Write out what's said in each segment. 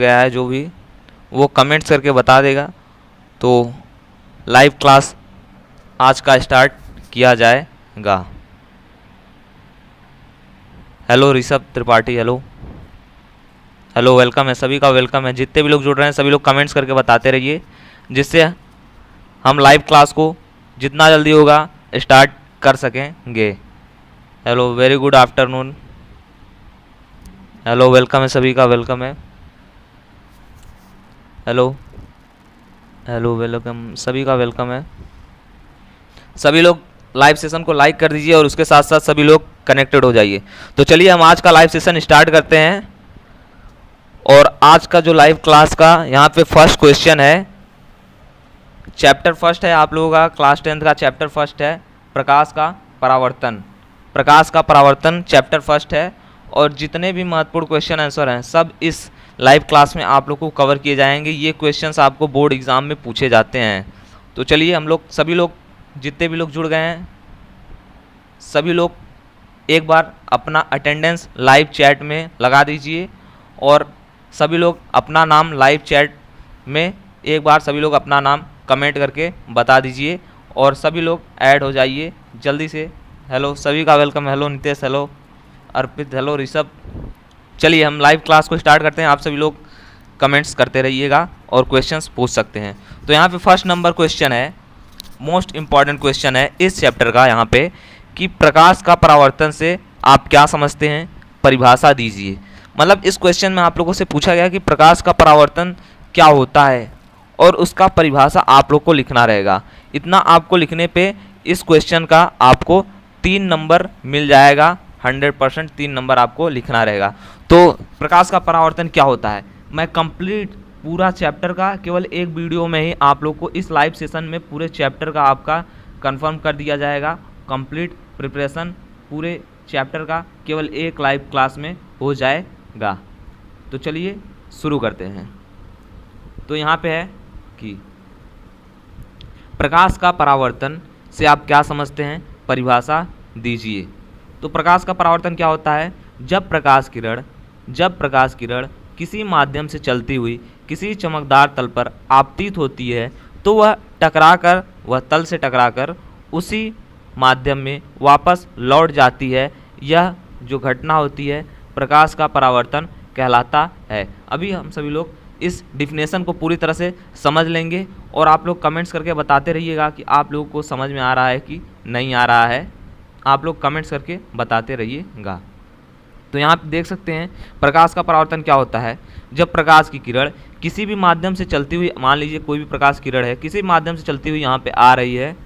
गया है जो भी वो कमेंट्स करके बता देगा। तो लाइव क्लास आज का स्टार्ट किया जाएगा। Hello Rishabh Tripathi, hello hello, welcome है, सभी का वेलकम है। जितने भी लोग जुड़ रहे हैं सभी लोग कमेंट्स करके बताते रहिए, जिससे हम लाइव क्लास को जितना जल्दी होगा स्टार्ट कर सकेंगे। Hello, very good afternoon, hello, welcome है, सभी का वेलकम है। हेलो हेलो, वेलकम, सभी का वेलकम है। सभी लोग लाइव सेशन को लाइक कर दीजिए और उसके साथ साथ सभी लोग कनेक्टेड हो जाइए। तो चलिए हम आज का लाइव सेशन स्टार्ट करते हैं। और आज का जो लाइव क्लास का यहाँ पे फर्स्ट क्वेश्चन है, चैप्टर फर्स्ट है आप लोगों का, क्लास 10th का चैप्टर फर्स्ट है, प्रकाश का परावर्तन। प्रकाश का परावर्तन चैप्टर फर्स्ट है और जितने भी महत्वपूर्ण क्वेश्चन आंसर हैं सब इस लाइव क्लास में आप लोग को कवर किए जाएंगे। ये क्वेश्चंस आपको बोर्ड एग्जाम में पूछे जाते हैं। तो चलिए हम लोग सभी लोग जितने भी लोग जुड़ गए हैं सभी लोग एक बार अपना अटेंडेंस लाइव चैट में लगा दीजिए और सभी लोग अपना नाम लाइव चैट में एक बार सभी लोग अपना नाम कमेंट करके बता दीजिए और सभी लोग ऐड हो जाइए जल्दी से। हेलो, सभी का वेलकम। हेलो नितेश, हेलो अर्पित, हेलो ऋषभ। चलिए हम लाइव क्लास को स्टार्ट करते हैं। आप सभी लोग कमेंट्स करते रहिएगा और क्वेश्चंस पूछ सकते हैं। तो यहाँ पे फर्स्ट नंबर क्वेश्चन है, मोस्ट इम्पॉर्टेंट क्वेश्चन है इस चैप्टर का यहाँ पे, कि प्रकाश का परावर्तन से आप क्या समझते हैं, परिभाषा दीजिए। मतलब इस क्वेश्चन में आप लोगों से पूछा गया कि प्रकाश का परावर्तन क्या होता है और उसका परिभाषा आप लोग को लिखना रहेगा। इतना आपको लिखने पे इस क्वेश्चन का आपको 3 नंबर मिल जाएगा। 100% 3 नंबर आपको लिखना रहेगा। तो प्रकाश का परावर्तन क्या होता है, मैं कंप्लीट पूरा चैप्टर का केवल एक वीडियो में ही आप लोग को इस लाइव सेशन में पूरे चैप्टर का आपका कंफर्म कर दिया जाएगा। कंप्लीट प्रिपरेशन पूरे चैप्टर का केवल एक लाइव क्लास में हो जाएगा। तो चलिए शुरू करते हैं। तो यहाँ पे है कि प्रकाश का परावर्तन से आप क्या समझते हैं, परिभाषा दीजिए। तो प्रकाश का परावर्तन क्या होता है, जब प्रकाश किरण किसी माध्यम से चलती हुई किसी चमकदार तल पर आपतित होती है तो वह तल से टकराकर उसी माध्यम में वापस लौट जाती है। यह जो घटना होती है प्रकाश का परावर्तन कहलाता है। अभी हम सभी लोग इस डिफिनेशन को पूरी तरह से समझ लेंगे और आप लोग कमेंट्स करके बताते रहिएगा कि आप लोगों को समझ में आ रहा है कि नहीं आ रहा है। आप लोग कमेंट्स करके बताते रहिएगा। तो यहाँ पे देख सकते हैं प्रकाश का परावर्तन क्या होता है, जब प्रकाश की किरण किसी भी माध्यम से चलती हुई, मान लीजिए कोई भी प्रकाश किरण है किसी माध्यम से चलती हुई यहाँ पे आ रही है,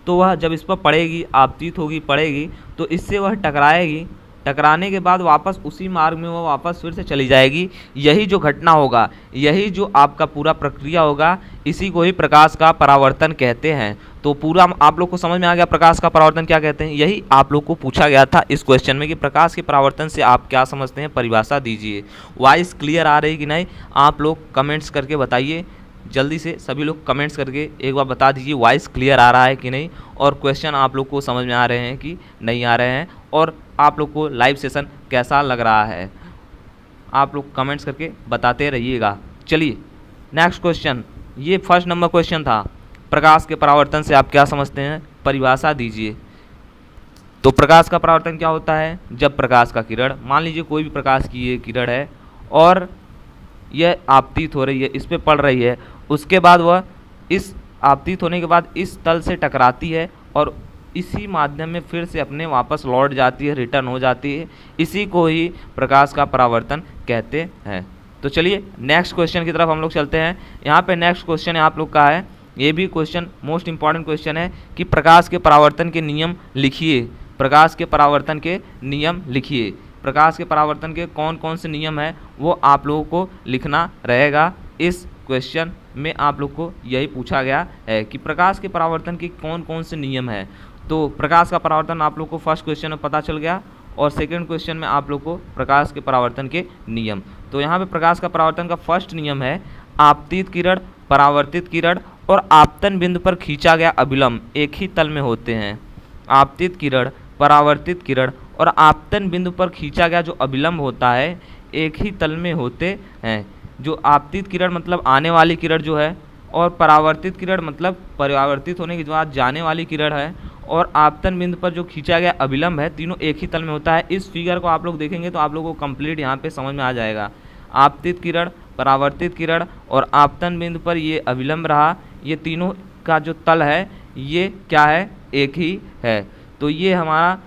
तो वह जब इस पर पड़ेगी, आपतित होगी, पड़ेगी, तो इससे वह टकराएगी। टकराने के बाद वापस उसी मार्ग में वह वापस फिर से चली जाएगी। यही जो घटना होगा, यही जो आपका पूरा प्रक्रिया होगा, इसी को ही प्रकाश का परावर्तन कहते हैं। तो पूरा आप लोग को समझ में आ गया प्रकाश का परावर्तन क्या कहते हैं। यही आप लोग को पूछा गया था इस क्वेश्चन में कि प्रकाश के परावर्तन से आप क्या समझते हैं, परिभाषा दीजिए। वॉइस क्लियर आ रही कि नहीं, आप लोग कमेंट्स करके बताइए जल्दी से। सभी लोग कमेंट्स करके एक बार बता दीजिए वॉइस क्लियर आ रहा है कि नहीं और क्वेश्चन आप लोग को समझ में आ रहे हैं कि नहीं आ रहे हैं और आप लोग को लाइव सेशन कैसा लग रहा है। आप लोग कमेंट्स करके बताते रहिएगा। चलिए नेक्स्ट क्वेश्चन, ये फर्स्ट नंबर क्वेश्चन था, प्रकाश के परावर्तन से आप क्या समझते हैं, परिभाषा दीजिए। तो प्रकाश का परावर्तन क्या होता है, जब प्रकाश का किरण, मान लीजिए कोई भी प्रकाश की ये किरण है और यह आपतित हो रही है, इस पे पड़ रही है, उसके बाद वह इस आपतित होने के बाद इस तल से टकराती है और इसी माध्यम में फिर से अपने वापस लौट जाती है, रिटर्न हो जाती है। इसी को ही प्रकाश का परावर्तन कहते हैं। तो चलिए नेक्स्ट क्वेश्चन की तरफ हम लोग चलते हैं। यहाँ पे नेक्स्ट क्वेश्चन आप लोग का है, ये भी क्वेश्चन मोस्ट इंपॉर्टेंट क्वेश्चन है कि प्रकाश के परावर्तन के नियम लिखिए। प्रकाश के परावर्तन के नियम लिखिए। प्रकाश के परावर्तन के कौन कौन से नियम हैं वो आप लोगों को लिखना रहेगा। इस क्वेश्चन में आप लोग को यही पूछा गया है कि प्रकाश के परावर्तन के कौन कौन से नियम हैं। तो प्रकाश का परावर्तन आप लोग को फर्स्ट क्वेश्चन में पता चल गया और सेकंड क्वेश्चन में आप लोग को प्रकाश के परावर्तन के नियम। तो यहाँ पे प्रकाश का परावर्तन का फर्स्ट नियम है, आपतित किरण, परावर्तित किरण और आपतन बिंदु पर खींचा गया अभिलंब एक ही तल में होते हैं। आपतित किरण, परावर्तित किरण और आपतन बिंदु पर खींचा गया जो अभिलंब होता है एक ही तल में होते हैं। जो आपतित किरण मतलब आने वाली किरण जो है, और परावर्तित किरण मतलब परावर्तित होने के बाद जाने वाली किरण है, और आपतन बिंदु पर जो खींचा गया अभिलंब है, तीनों एक ही तल में होता है। इस फिगर को आप लोग देखेंगे तो आप लोगों को कंप्लीट यहाँ पे समझ में आ जाएगा। आपतित किरण, परावर्तित किरण और आपतन बिंदु पर ये अभिलंब रहा, ये तीनों का जो तल है ये क्या है, एक ही है। तो ये हमारा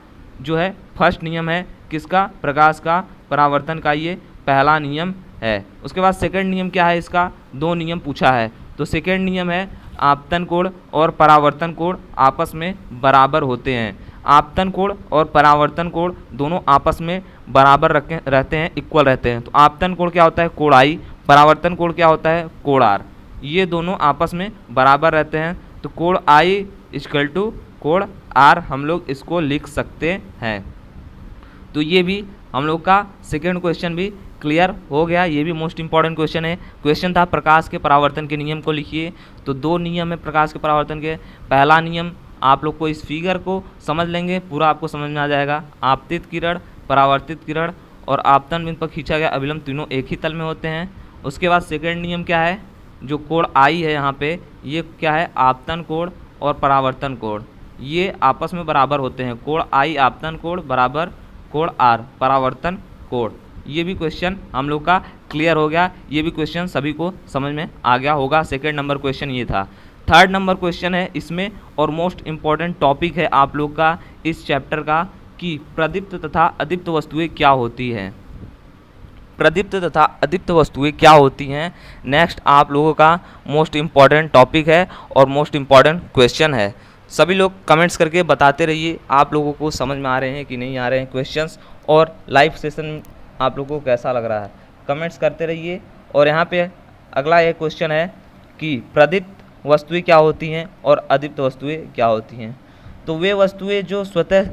जो है फर्स्ट नियम है किसका, प्रकाश का परावर्तन का, ये पहला नियम है। उसके बाद सेकंड नियम क्या है, इसका दो नियम पूछा है। तो सेकंड नियम है आपतन कोण और परावर्तन कोण आपस में बराबर होते हैं। आपतन कोण और परावर्तन कोण दोनों आपस में बराबर रहते हैं, इक्वल रहते हैं। तो आपतन कोण क्या होता है, कोण आई, परावर्तन कोण क्या होता है, कोण आर। ये दोनों आपस में बराबर रहते हैं। तो कोण आई इक्वल टू कोण आर हम लोग इसको लिख सकते हैं। तो ये भी हम लोग का सेकेंड क्वेश्चन भी क्लियर हो गया। ये भी मोस्ट इंपॉर्टेंट क्वेश्चन है। क्वेश्चन था प्रकाश के परावर्तन के नियम को लिखिए। तो दो नियम है प्रकाश के परावर्तन के। पहला नियम आप लोग को इस फिगर को समझ लेंगे, पूरा आपको समझ में आ जाएगा। आपतित किरण, परावर्तित किरण और आपतन बिंदु पर खींचा गया अभिलंब तीनों एक ही तल में होते हैं। उसके बाद सेकेंड नियम क्या है, जो कोण आई है यहाँ पे, ये क्या है, आपतन कोण और परावर्तन कोण, ये आपस में बराबर होते हैं। कोण आई आपतन कोण बराबर कोण आर परावर्तन कोण। ये भी क्वेश्चन हम लोग का क्लियर हो गया। ये भी क्वेश्चन सभी को समझ में आ गया होगा। सेकेंड नंबर क्वेश्चन ये था। थर्ड नंबर क्वेश्चन है इसमें, और मोस्ट इम्पॉर्टेंट टॉपिक है आप लोग का इस चैप्टर का, कि प्रदीप्त तथा अदीप्त वस्तुएं क्या होती हैं। प्रदीप्त तथा अदीप्त वस्तुएं क्या होती हैं, नेक्स्ट आप लोगों का मोस्ट इम्पॉर्टेंट टॉपिक है और मोस्ट इम्पॉर्टेंट क्वेश्चन है। सभी लोग कमेंट्स करके बताते रहिए आप लोगों को समझ में आ रहे हैं कि नहीं आ रहे हैं क्वेश्चंस, और लाइव सेशन आप लोगों को कैसा लग रहा है, कमेंट्स करते रहिए। और यहाँ पे अगला एक क्वेश्चन है कि प्रदीप्त वस्तुएं क्या होती हैं और अदीप्त वस्तुएं क्या होती हैं। तो वे वस्तुएं जो स्वतः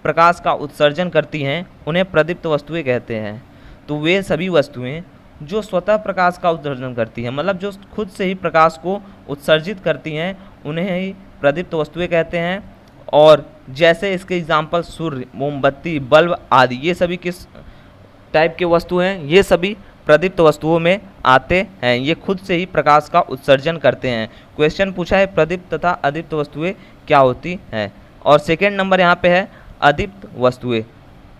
प्रकाश का उत्सर्जन करती हैं उन्हें प्रदीप्त वस्तुएं कहते हैं। तो वे सभी वस्तुएं जो स्वतः प्रकाश का उत्सर्जन करती हैं, मतलब जो खुद से ही प्रकाश को उत्सर्जित करती हैं, उन्हें ही प्रदीप्त वस्तुएं कहते हैं। और जैसे इसके एग्जाम्पल सूर्य, मोमबत्ती, बल्ब आदि, ये सभी किस टाइप के वस्तु हैं, ये सभी प्रदीप्त वस्तुओं में आते हैं। ये खुद से ही प्रकाश का उत्सर्जन करते हैं। क्वेश्चन पूछा है प्रदीप्त तथा अदीप्त वस्तुएं क्या होती हैं। और सेकेंड नंबर यहाँ पे है अदीप्त वस्तुएं।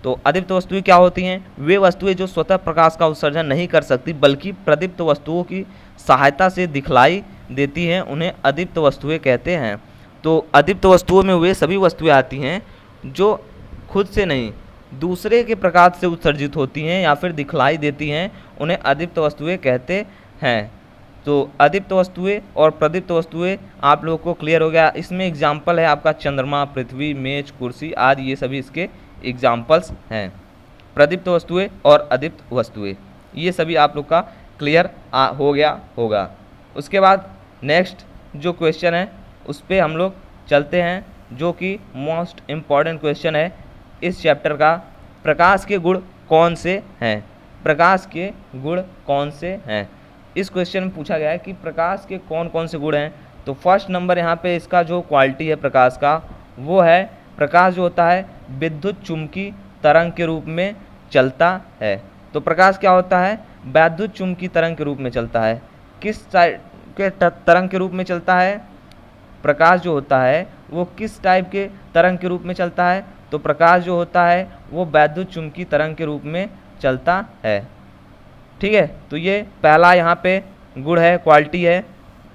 तो अदीप्त वस्तुएं क्या होती हैं, वे वस्तुएं जो स्वतः प्रकाश का उत्सर्जन नहीं कर सकती बल्कि प्रदीप्त वस्तुओं की सहायता से दिखलाई देती हैं, उन्हें अदीप्त वस्तुएं कहते हैं। तो अदीप्त वस्तुओं में वे सभी वस्तुएं आती हैं जो खुद से नहीं, दूसरे के प्रकाश से उत्सर्जित होती हैं या फिर दिखलाई देती हैं, उन्हें अदीप्त वस्तुएं कहते हैं। तो अदीप्त वस्तुएं और प्रदीप्त वस्तुएं आप लोगों को क्लियर हो गया। इसमें एग्जाम्पल है आपका चंद्रमा, पृथ्वी, मेज, कुर्सी आदि, ये सभी इसके एग्जाम्पल्स हैं। प्रदीप्त वस्तुएं और अदीप्त वस्तुएं, ये सभी आप लोग का क्लियर हो गया होगा। उसके बाद नेक्स्ट जो क्वेश्चन है उस पर हम लोग चलते हैं, जो कि मोस्ट इम्पॉर्टेंट क्वेश्चन है इस चैप्टर का। प्रकाश के गुण कौन से हैं, प्रकाश के गुण कौन से हैं। इस क्वेश्चन में पूछा गया है कि प्रकाश के कौन कौन से गुण हैं। तो फर्स्ट नंबर यहाँ पे इसका जो क्वालिटी है प्रकाश का, वो है प्रकाश जो होता है विद्युत चुम्बकीय तरंग के रूप में चलता है। तो प्रकाश क्या होता है, विद्युत चुम्बकीय तरंग के रूप में चलता है। किस टाइप के तरंग के रूप में चलता है, प्रकाश जो होता है वो किस टाइप के तरंग के रूप में चलता है। तो प्रकाश जो होता है वो विद्युत चुम्बकीय तरंग के रूप में चलता है। ठीक है, तो ये पहला यहाँ पे गुण है, क्वालिटी है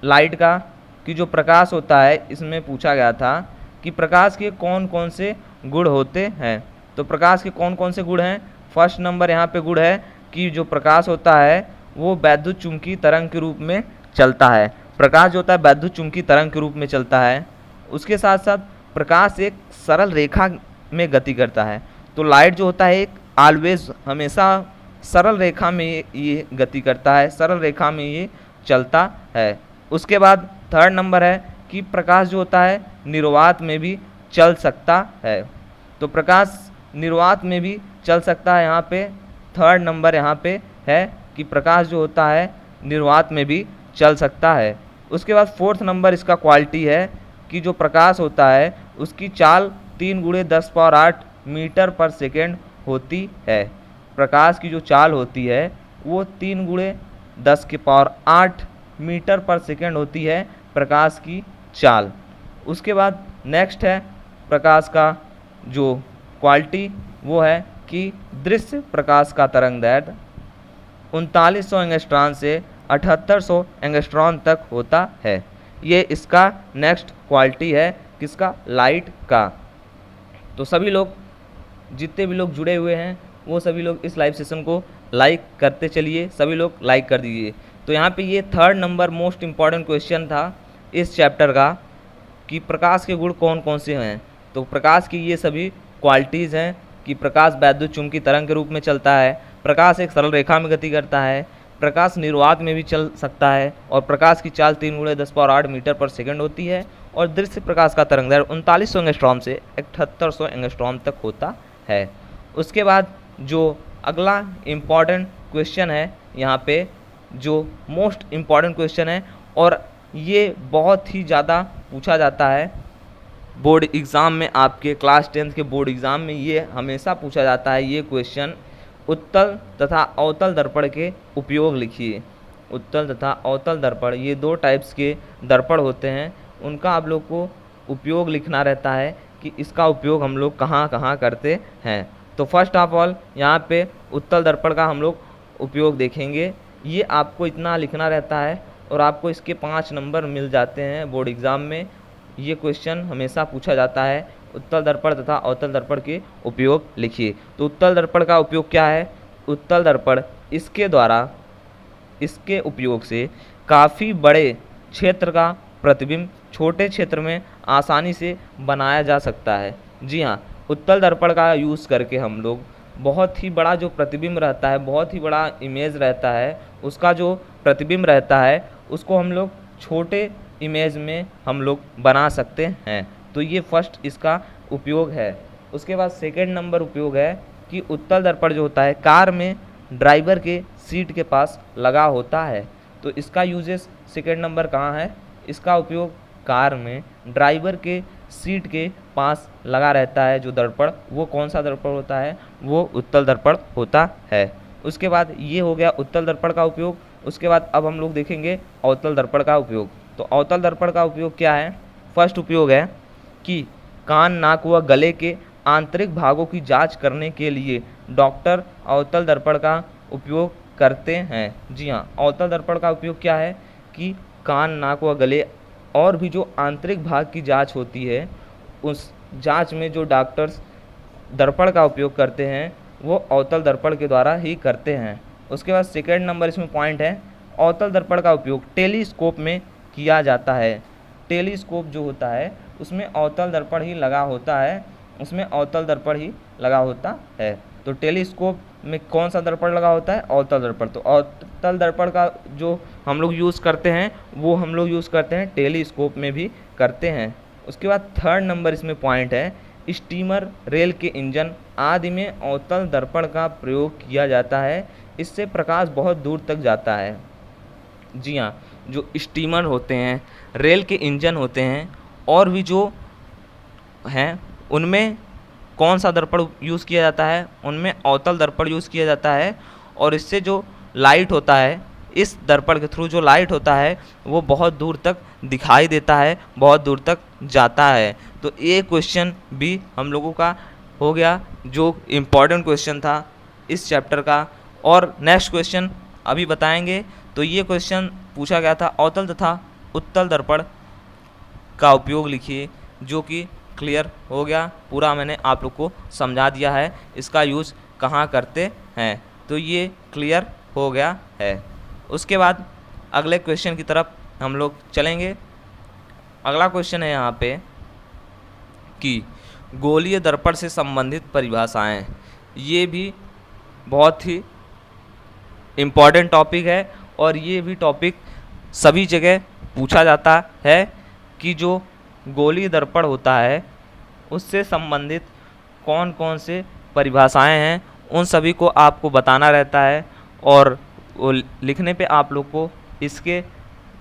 लाइट का, कि जो प्रकाश होता है इसमें पूछा गया था कि प्रकाश के कौन कौन से गुण होते हैं। तो प्रकाश के कौन कौन से गुण हैं, फर्स्ट नंबर यहाँ पे गुण है कि जो प्रकाश होता है वो विद्युत चुम्बकीय तरंग के रूप में चलता है। प्रकाश जो होता है विद्युत चुम्बकीय तरंग के रूप में चलता है। उसके साथ साथ प्रकाश एक सरल रेखा में गति करता है। तो लाइट जो होता है एक ऑलवेज, हमेशा सरल रेखा में ये गति करता है, सरल रेखा में ये चलता है। उसके बाद थर्ड नंबर है कि प्रकाश जो होता है निर्वात में भी चल सकता है। तो प्रकाश निर्वात में भी चल सकता है, यहाँ पे थर्ड नंबर यहाँ पे है कि प्रकाश जो होता है निर्वात में भी चल सकता है। उसके बाद फोर्थ नंबर इसका क्वालिटी है कि जो प्रकाश होता है उसकी चाल 3 × 10⁸ मीटर पर सेकेंड होती है। प्रकाश की जो चाल होती है वो 3 × 10⁸ मीटर पर सेकेंड होती है प्रकाश की चाल। उसके बाद नेक्स्ट है प्रकाश का जो क्वालिटी, वो है कि दृश्य प्रकाश का तरंग दैर्ध्य 3900 एंगस्ट्रॉन से 7800 एंगस्ट्रॉन तक होता है। ये इसका नेक्स्ट क्वालिटी है किसका, लाइट का। तो सभी लोग, जितने भी लोग जुड़े हुए हैं वो सभी लोग इस लाइव सेशन को लाइक करते चलिए, सभी लोग लाइक कर दीजिए। तो यहाँ पे ये 3rd number most important question था इस चैप्टर का कि प्रकाश के गुण कौन कौन से हैं। तो प्रकाश की ये सभी क्वालिटीज़ हैं कि प्रकाश वैद्युत चुंबकीय तरंग के रूप में चलता है, प्रकाश एक सरल रेखा में गति करता है, प्रकाश निर्वात में भी चल सकता है, और प्रकाश की चाल 3 × 10⁸ मीटर पर सेकंड होती है, और दृश्य प्रकाश का तरंग दैर्ध्य 3900 एंगस्ट्रॉम से 7800 एंगस्ट्रॉम तक होता है। उसके बाद जो अगला इम्पॉर्टेंट क्वेश्चन है यहाँ पे, जो मोस्ट इम्पॉर्टेंट क्वेश्चन है और ये बहुत ही ज़्यादा पूछा जाता है बोर्ड एग्ज़ाम में, आपके क्लास 10th के बोर्ड एग्ज़ाम में ये हमेशा पूछा जाता है ये क्वेश्चन। उत्तल तथा अवतल दर्पण के उपयोग लिखिए। उत्तल तथा अवतल दर्पण, ये 2 टाइप्स के दर्पण होते हैं, उनका आप लोग को उपयोग लिखना रहता है कि इसका उपयोग हम लोग कहाँ कहाँ करते हैं। तो फर्स्ट ऑफ ऑल यहाँ पे उत्तल दर्पण का हम लोग उपयोग देखेंगे। ये आपको इतना लिखना रहता है और आपको इसके 5 नंबर मिल जाते हैं बोर्ड एग्ज़ाम में। ये क्वेश्चन हमेशा पूछा जाता है, उत्तल दर्पण तथा अवतल दर्पण के उपयोग लिखिए। तो उत्तल दर्पण का उपयोग क्या है, उत्तल दर्पण इसके द्वारा, इसके उपयोग से काफ़ी बड़े क्षेत्र का प्रतिबिंब छोटे क्षेत्र में आसानी से बनाया जा सकता है। जी हाँ, उत्तल दर्पण का यूज़ करके हम लोग बहुत ही बड़ा जो प्रतिबिंब रहता है, बहुत ही बड़ा इमेज रहता है, उसका जो प्रतिबिंब रहता है उसको हम लोग छोटे इमेज में हम लोग बना सकते हैं। तो ये फर्स्ट इसका उपयोग है। उसके बाद सेकंड नंबर उपयोग है कि उत्तल दर्पण जो होता है कार में ड्राइवर के सीट के पास लगा होता है। तो इसका यूजेस सेकंड नंबर कहाँ है, इसका उपयोग कार में ड्राइवर के सीट के पास लगा रहता है जो दर्पण, वो कौन सा दर्पण होता है, वो उत्तल दर्पण होता है। उसके बाद ये हो गया उत्तल दर्पण का उपयोग। उसके बाद अब हम लोग देखेंगे अवतल दर्पण का उपयोग। तो अवतल दर्पण का उपयोग क्या है, फर्स्ट उपयोग है कि कान, नाक व गले के आंतरिक भागों की जांच करने के लिए डॉक्टर अवतल दर्पण का उपयोग करते हैं। जी हाँ, अवतल दर्पण का उपयोग क्या है कि कान, नाक व गले और भी जो आंतरिक भाग की जांच होती है, उस जांच में जो डॉक्टर्स दर्पण का उपयोग करते हैं वो अवतल दर्पण के द्वारा ही करते हैं। उसके बाद सेकंड नंबर इसमें पॉइंट है, अवतल दर्पण का उपयोग टेलीस्कोप में किया जाता है। टेलीस्कोप जो होता है उसमें अवतल दर्पण ही लगा होता है, उसमें अवतल दर्पण ही लगा होता है। तो टेलीस्कोप में कौन सा दर्पण लगा होता है, अवतल दर्पण। तो अवतल दर्पण का जो हम लोग यूज़ करते हैं वो हम लोग यूज़ करते हैं टेलीस्कोप में भी करते हैं। उसके बाद थर्ड नंबर इसमें पॉइंट है, स्टीमर, रेल के इंजन आदि में अवतल दर्पण का प्रयोग किया जाता है, इससे प्रकाश बहुत दूर तक जाता है। जी हाँ, जो स्टीमर होते हैं, रेल के इंजन होते हैं और भी जो हैं उनमें कौन सा दर्पण यूज़ किया जाता है, उनमें अवतल दर्पण यूज़ किया जाता है। और इससे जो लाइट होता है, इस दर्पण के थ्रू जो लाइट होता है वो बहुत दूर तक दिखाई देता है, बहुत दूर तक जाता है। तो ये क्वेश्चन भी हम लोगों का हो गया जो इम्पॉर्टेंट क्वेश्चन था इस चैप्टर का। और नेक्स्ट क्वेश्चन अभी बताएंगे। तो ये क्वेश्चन पूछा गया था, अवतल तथा उत्तल दर्पण का उपयोग लिखिए, जो कि क्लियर हो गया, पूरा मैंने आप लोग को समझा दिया है इसका यूज़ कहाँ करते हैं। तो ये क्लियर हो गया है। उसके बाद अगले क्वेश्चन की तरफ हम लोग चलेंगे। अगला क्वेश्चन है यहाँ पे कि गोलीय दर्पण से संबंधित परिभाषाएं। ये भी बहुत ही इम्पॉर्टेंट टॉपिक है और ये भी टॉपिक सभी जगह पूछा जाता है कि जो गोलीय दर्पण होता है उससे संबंधित कौन कौन से परिभाषाएं हैं, उन सभी को आपको बताना रहता है। और वो लिखने पे आप लोग को इसके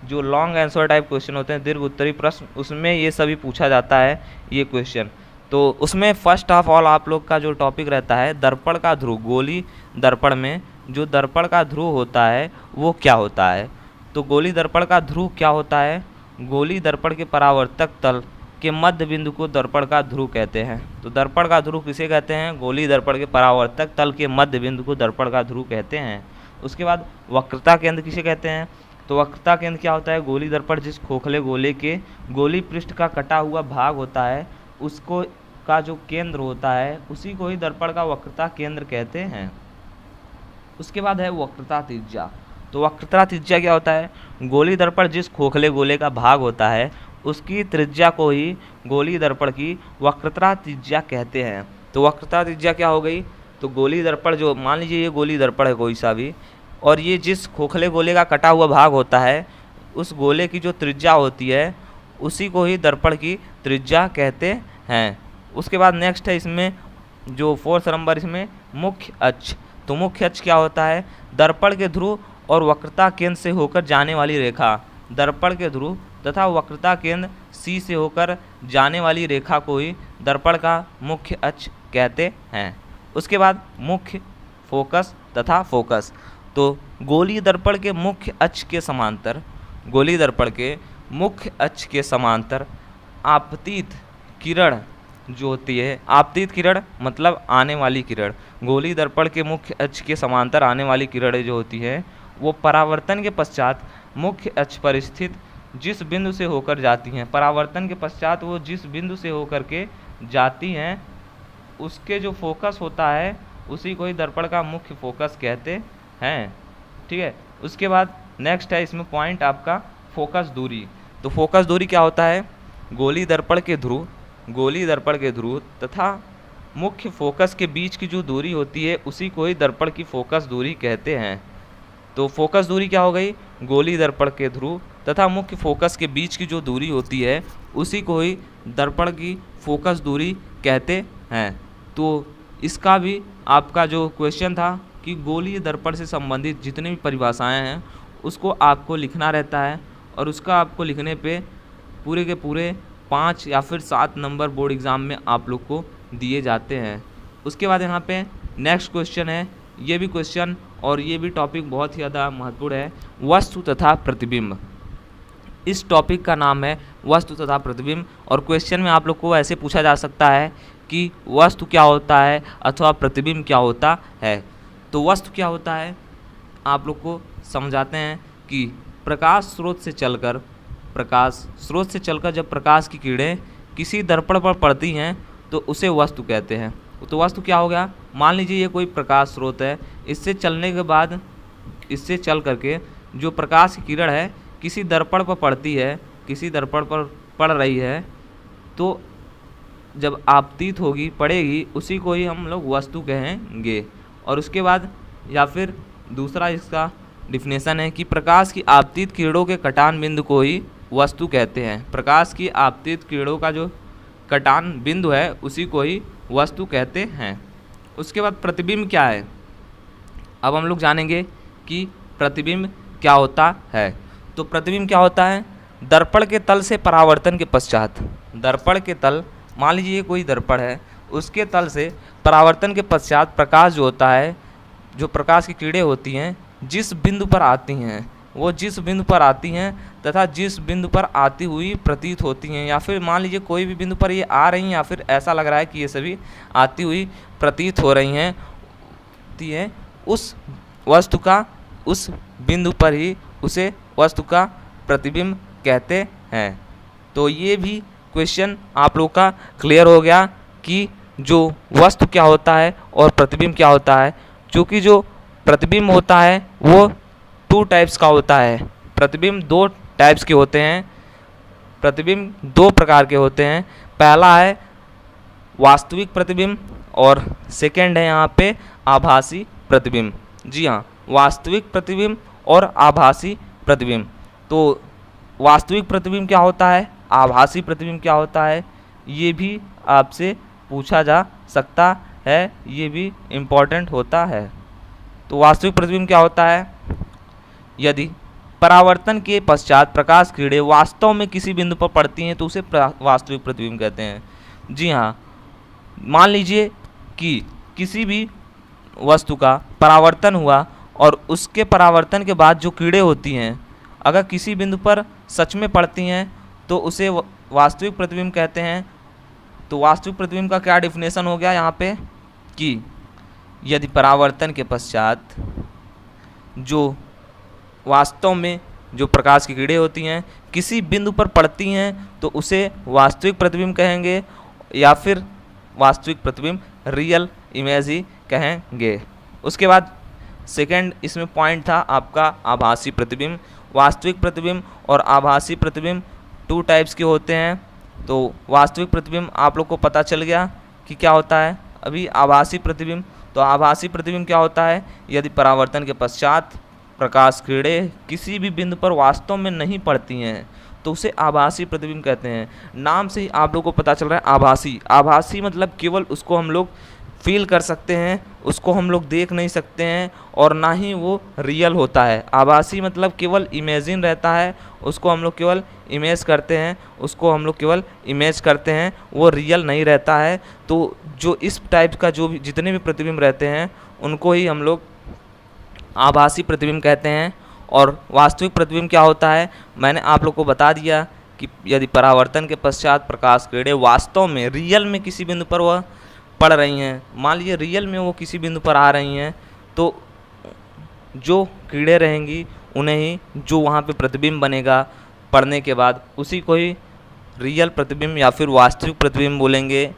जो लॉन्ग आंसर टाइप क्वेश्चन होते हैं, दीर्घ उत्तरी प्रश्न, उसमें ये सभी पूछा जाता है ये क्वेश्चन। तो उसमें फर्स्ट ऑफ ऑल आप लोग का जो टॉपिक रहता है, दर्पण का ध्रुव, गोली दर्पण में जो दर्पण का ध्रुव होता है वो क्या होता है? तो गोलीय दर्पण का ध्रुव क्या होता है? गोलीय दर्पण के परावर्तक तल के मध्य बिंदु को दर्पण का ध्रुव कहते हैं। तो दर्पण का ध्रुव किसे कहते हैं? गोलीय दर्पण के परावर्तक तल के मध्य बिंदु को दर्पण का ध्रुव कहते हैं। उसके बाद वक्रता केंद्र किसे कहते हैं? तो वक्रता केंद्र क्या होता है? गोलीय दर्पण जिस खोखले गोले के गोलीय पृष्ठ का कटा हुआ भाग होता है उसको का जो केंद्र होता है उसी को ही दर्पण का वक्रता केंद्र कहते हैं। उसके बाद है वक्रता त्रिज्या। तो वक्रता त्रिज्या क्या होता है? गोलीय दर्पण जिस खोखले गोले का भाग होता है उसकी त्रिज्या को ही गोलीय दर्पण की वक्रता त्रिज्या कहते हैं। तो वक्रता त्रिज्या क्या हो गई? तो गोलीय दर्पण जो, मान लीजिए ये गोलीय दर्पण है कोई सा भी, और ये जिस खोखले गोले का कटा हुआ भाग होता है उस गोले की जो त्रिज्या होती है उसी को ही दर्पण की त्रिज्या कहते हैं। उसके बाद नेक्स्ट है इसमें जो 4th नंबर, इसमें मुख्य अक्ष। तो मुख्य अक्ष क्या होता है? दर्पण के ध्रुव और वक्रता केंद्र से होकर जाने वाली रेखा। दर्पण के ध्रुव तथा वक्रता केंद्र C से होकर जाने वाली रेखा को ही दर्पण का मुख्य अक्ष कहते हैं। उसके बाद मुख्य फोकस तथा फोकस। तो गोलीय दर्पण के मुख्य अक्ष के समांतर, गोलीय दर्पण के मुख्य अक्ष के समांतर आपतित किरण जो होती है, आपतित किरण मतलब आने वाली किरण, गोलीय दर्पण के मुख्य अक्ष के समांतर आने वाली किरणें जो होती है वो परावर्तन के पश्चात मुख्य अक्ष पर स्थित जिस बिंदु से होकर जाती हैं, परावर्तन के पश्चात वो जिस बिंदु से होकर के जाती हैं उसके जो फोकस होता है उसी को ही दर्पण का मुख्य फोकस कहते हैं। ठीक है। उसके बाद नेक्स्ट है इसमें पॉइंट आपका फोकस दूरी। तो फोकस दूरी क्या होता है? गोलीय दर्पण के ध्रुव, गोलीय दर्पण के ध्रुव तथा मुख्य फोकस के बीच की जो दूरी होती है उसी को ही दर्पण की फोकस दूरी कहते हैं। तो फोकस दूरी क्या हो गई? गोलीय दर्पण के ध्रुव तथा मुख्य फोकस के बीच की जो दूरी होती है उसी को ही दर्पण की फोकस दूरी कहते हैं। तो इसका भी आपका जो क्वेश्चन था कि गोलीय दर्पण से संबंधित जितनी भी परिभाषाएं हैं उसको आपको लिखना रहता है और उसका आपको लिखने पे पूरे के पूरे 5 या फिर 7 नंबर बोर्ड एग्ज़ाम में आप लोग को दिए जाते हैं। उसके बाद यहाँ पे नेक्स्ट क्वेश्चन है, ये भी क्वेश्चन और ये भी टॉपिक बहुत ही ज़्यादा महत्वपूर्ण है, वस्तु तथा प्रतिबिंब। इस टॉपिक का नाम है वस्तु तथा प्रतिबिंब और क्वेश्चन में आप लोग को ऐसे पूछा जा सकता है कि वस्तु क्या होता है अथवा प्रतिबिंब क्या होता है। तो वस्तु क्या होता है आप लोग को समझाते हैं कि प्रकाश स्रोत से चलकर जब प्रकाश की किरणें किसी दर्पण पर पड़ती हैं तो उसे वस्तु कहते हैं। तो वस्तु क्या हो गया? मान लीजिए ये कोई प्रकाश स्रोत है, इससे चलने के बाद इससे चल करके जो प्रकाश की किरण है किसी दर्पण पर पड़ती है, किसी दर्पण पर पड़ रही है, तो जब आपतित होगी, पड़ेगी, उसी को ही हम लोग वस्तु कहेंगे। और उसके बाद या फिर दूसरा इसका डिफिनेशन है कि प्रकाश की आपतित किरणों के कटान बिंदु को ही वस्तु कहते हैं। प्रकाश की आपतित किरणों का जो कटान बिंदु है उसी को ही वस्तु कहते हैं। उसके बाद प्रतिबिंब क्या है? अब हम लोग जानेंगे कि प्रतिबिंब क्या होता है। तो प्रतिबिंब क्या होता है? दर्पण के तल से परावर्तन के पश्चात, दर्पण के तल, मान लीजिए ये कोई दर्पण है, उसके तल से परावर्तन के पश्चात प्रकाश जो होता है, जो प्रकाश की किरणें होती हैं जिस बिंदु पर आती हैं, वो जिस बिंदु पर आती हैं तथा जिस बिंदु पर आती हुई प्रतीत होती हैं, या फिर मान लीजिए कोई भी बिंदु पर ये आ रही हैं या फिर ऐसा लग रहा है कि ये सभी आती हुई प्रतीत हो रही हैं, उस वस्तु का, उस बिंदु पर ही उसे वस्तु का प्रतिबिंब कहते हैं। तो ये भी क्वेश्चन आप लोग का क्लियर हो गया कि जो वस्तु क्या होता है और प्रतिबिंब क्या होता है। क्योंकि जो प्रतिबिंब होता है वो 2 टाइप्स का होता है। प्रतिबिंब 2 टाइप्स के होते हैं, प्रतिबिंब 2 प्रकार के होते हैं। पहला है वास्तविक प्रतिबिंब और सेकंड है यहाँ पे आभासी प्रतिबिंब। जी हाँ, वास्तविक प्रतिबिंब और आभासी प्रतिबिंब। तो वास्तविक प्रतिबिंब क्या होता है, आभासी प्रतिबिंब क्या होता है, ये भी आपसे पूछा जा सकता है, ये भी इम्पॉर्टेंट होता है। तो वास्तविक प्रतिबिंब क्या होता है? यदि परावर्तन के पश्चात प्रकाश किरणें वास्तव में किसी बिंदु पर पड़ती हैं तो उसे वास्तविक प्रतिबिंब कहते हैं। जी हाँ, मान लीजिए कि किसी भी वस्तु का परावर्तन हुआ और उसके परावर्तन के बाद जो कीड़े होती हैं अगर किसी बिंदु पर सच में पड़ती हैं तो उसे वास्तविक प्रतिबिंब कहते हैं। तो वास्तविक प्रतिबिंब का क्या डिफिनेशन हो गया यहाँ पे कि यदि परावर्तन के पश्चात जो वास्तव में जो प्रकाश की किरणें होती हैं किसी बिंदु पर पड़ती हैं तो उसे वास्तविक प्रतिबिंब कहेंगे या फिर वास्तविक प्रतिबिंब रियल इमेज ही कहेंगे। उसके बाद सेकंड इसमें पॉइंट था आपका आभासी प्रतिबिंब। वास्तविक प्रतिबिंब और आभासी प्रतिबिंब 2 टाइप्स के होते हैं। तो वास्तविक प्रतिबिंब आप लोग को पता चल गया कि क्या होता है। अभी आभासी प्रतिबिंब, तो आभासी प्रतिबिंब क्या होता है, यदि परावर्तन के पश्चात प्रकाश किरणें किसी भी बिंदु पर वास्तव में नहीं पड़ती हैं तो उसे आभासी प्रतिबिंब कहते हैं। नाम से ही आप लोगों को पता चल रहा है आभासी। आभासी मतलब केवल उसको हम लोग फील कर सकते हैं, उसको हम लोग देख नहीं सकते हैं और ना ही वो रियल होता है। आभासी मतलब केवल इमेजिन रहता है, उसको हम लोग केवल इमेज करते हैं, वो रियल नहीं रहता है। तो जो इस टाइप का जो भी जितने भी प्रतिबिंब रहते हैं उनको ही हम लोग आभासी प्रतिबिंब कहते हैं। और वास्तविक प्रतिबिंब क्या होता है, मैंने आप लोग को बता दिया कि यदि परावर्तन के पश्चात प्रकाश किरणें वास्तव में रियल में किसी बिंदु पर वह पड़ रही हैं, मान लीजिए रियल में वो किसी बिंदु पर आ रही हैं, तो जो किरणें रहेंगी उन्हें ही जो वहाँ पे प्रतिबिंब बनेगा पढ़ने के बाद उसी को ही रियल प्रतिबिंब या फिर वास्तविक प्रतिबिंब बोलेंगे।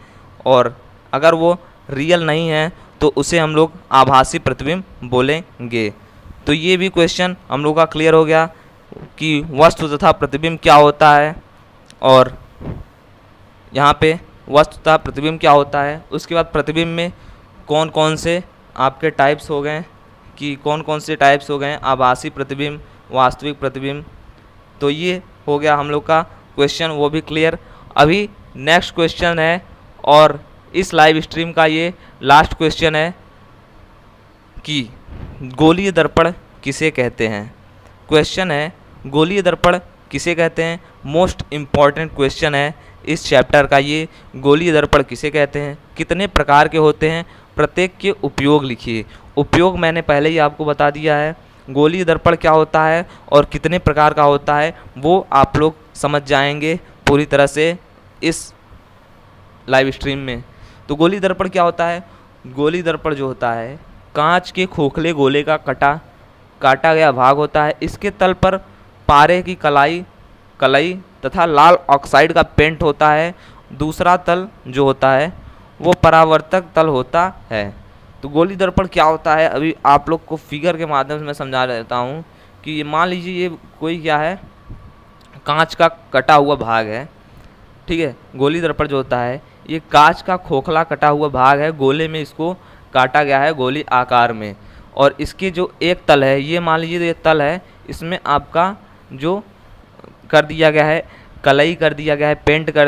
और अगर वो रियल नहीं है तो उसे हम लोग आभासी प्रतिबिंब बोलेंगे। तो ये भी क्वेश्चन हम लोग का क्लियर हो गया कि वस्तु तथा प्रतिबिंब क्या होता है और यहाँ पे वस्तु तथा प्रतिबिंब क्या होता है। उसके बाद प्रतिबिंब में कौन कौन से आपके टाइप्स हो गए आभासी प्रतिबिंब, वास्तविक प्रतिबिंब। तो ये हो गया हम लोग का क्वेश्चन, वो भी क्लियर। अभी नेक्स्ट क्वेश्चन है और इस लाइव स्ट्रीम का ये लास्ट क्वेश्चन है कि गोलीय दर्पण किसे कहते हैं। क्वेश्चन है गोलीय दर्पण किसे कहते हैं, मोस्ट इम्पॉर्टेंट क्वेश्चन है इस चैप्टर का ये। गोलीय दर्पण किसे कहते हैं, कितने प्रकार के होते हैं, प्रत्येक के उपयोग लिखिए। उपयोग मैंने पहले ही आपको बता दिया है। गोलीय दर्पण क्या होता है और कितने प्रकार का होता है वो आप लोग समझ जाएंगे पूरी तरह से इस लाइव स्ट्रीम में। तो गोलीय दर्पण क्या होता है, गोलीय दर्पण जो होता है कांच के खोखले गोले का काटा गया भाग होता है। इसके तल पर पारे की कलई तथा लाल ऑक्साइड का पेंट होता है। दूसरा तल जो होता है वो परावर्तक तल होता है। तो गोलीय दर्पण क्या होता है अभी आप लोग को फिगर के माध्यम से मैं समझा देता हूँ कि मान लीजिए ये कोई क्या है, कांच का कटा हुआ भाग है, ठीक है। गोलीय दर्पण जो होता है ये कांच का खोखला कटा हुआ भाग है, गोले में इसको काटा गया है गोली आकार में। और इसके जो एक तल है, ये मान लीजिए ये तल है, इसमें आपका जो कर दिया गया है कलई कर दिया गया है, पेंट कर